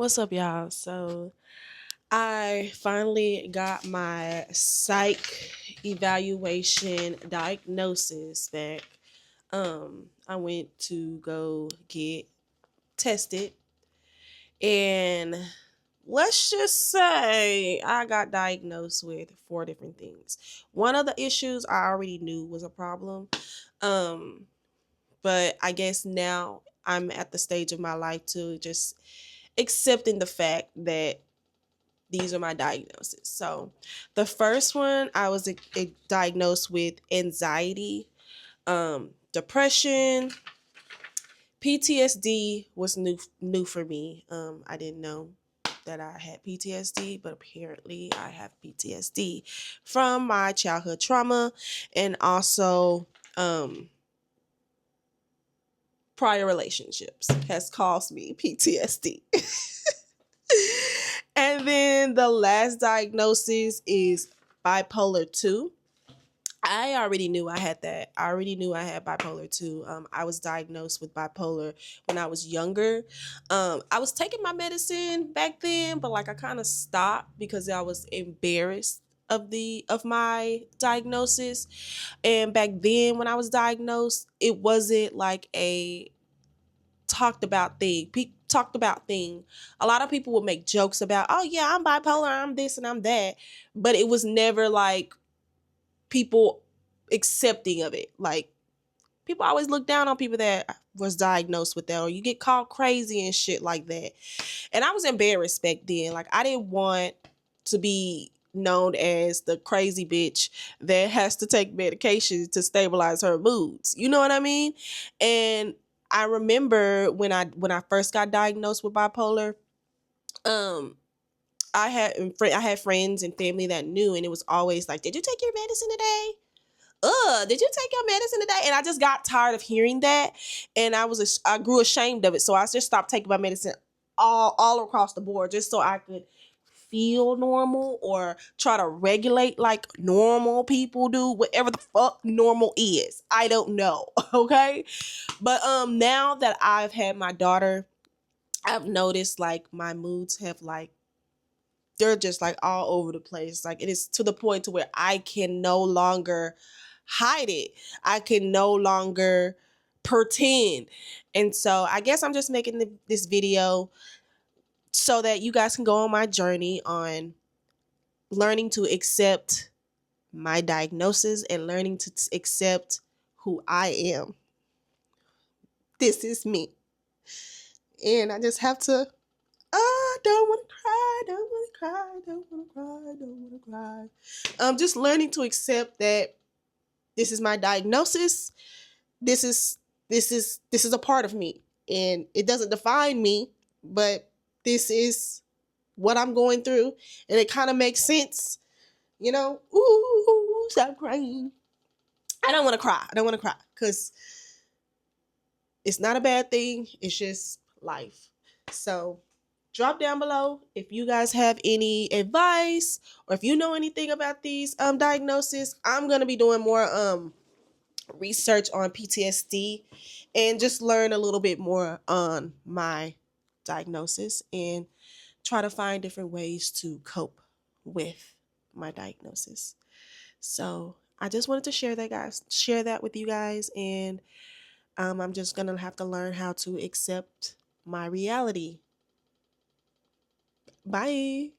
What's up, y'all? So I finally got my psych evaluation diagnosis back. I went to go get tested, and let's just say I got diagnosed with four different things. One of the issues I already knew was a problem, um, but I guess now I'm at the stage of my life to just accepting the fact that these are my diagnoses. So the first one, I was diagnosed with anxiety, depression. PTSD was new for me. I didn't know that I had PTSD, but apparently I have PTSD from my childhood trauma, and also prior relationships has caused me PTSD. And then the last diagnosis is bipolar 2. I already knew I had that. I already knew I had bipolar 2. I was diagnosed with bipolar when I was younger. I was taking my medicine back then, but like I kind of stopped because I was embarrassed of my diagnosis. And back then when I was diagnosed, it wasn't like a talked about thing. A lot of people would make jokes about, oh yeah, I'm bipolar, I'm this and I'm that, but it was never like people accepting of it. Like people always look down on people that was diagnosed with that, or you get called crazy and shit like that. And I was embarrassed back then. Like I didn't want to be known as the crazy bitch that has to take medication to stabilize her moods. You know what I mean? And I remember when I first got diagnosed with bipolar, um, I had friends and family that knew, and it was always like, "Did you take your medicine today? Did you take your medicine today?" And I just got tired of hearing that, and I grew ashamed of it, so I just stopped taking my medicine all across the board, just so I could feel normal or try to regulate like normal people do, whatever the fuck normal is. I don't know. Okay. But now that I've had my daughter, I've noticed like my moods have like they're just like all over the place. Like it is to the point to where I can no longer hide it. I can no longer pretend. And so I guess I'm just making this video so that you guys can go on my journey on learning to accept my diagnosis and learning to accept who I am. This is me. And I just have to, don't want to cry, don't want to cry, don't want to cry, don't want to cry. Just learning to accept that this is my diagnosis. This is a part of me, and it doesn't define me, but this is what I'm going through, and it kind of makes sense, you know. Ooh, stop crying. I don't want to cry. I don't want to cry because it's not a bad thing. It's just life. So drop down below if you guys have any advice or if you know anything about these diagnoses. I'm gonna be doing more research on PTSD and just learn a little bit more on my diagnosis and try to find different ways to cope with my diagnosis. So I just wanted to share that with you guys, and I'm just gonna have to learn how to accept my reality. Bye.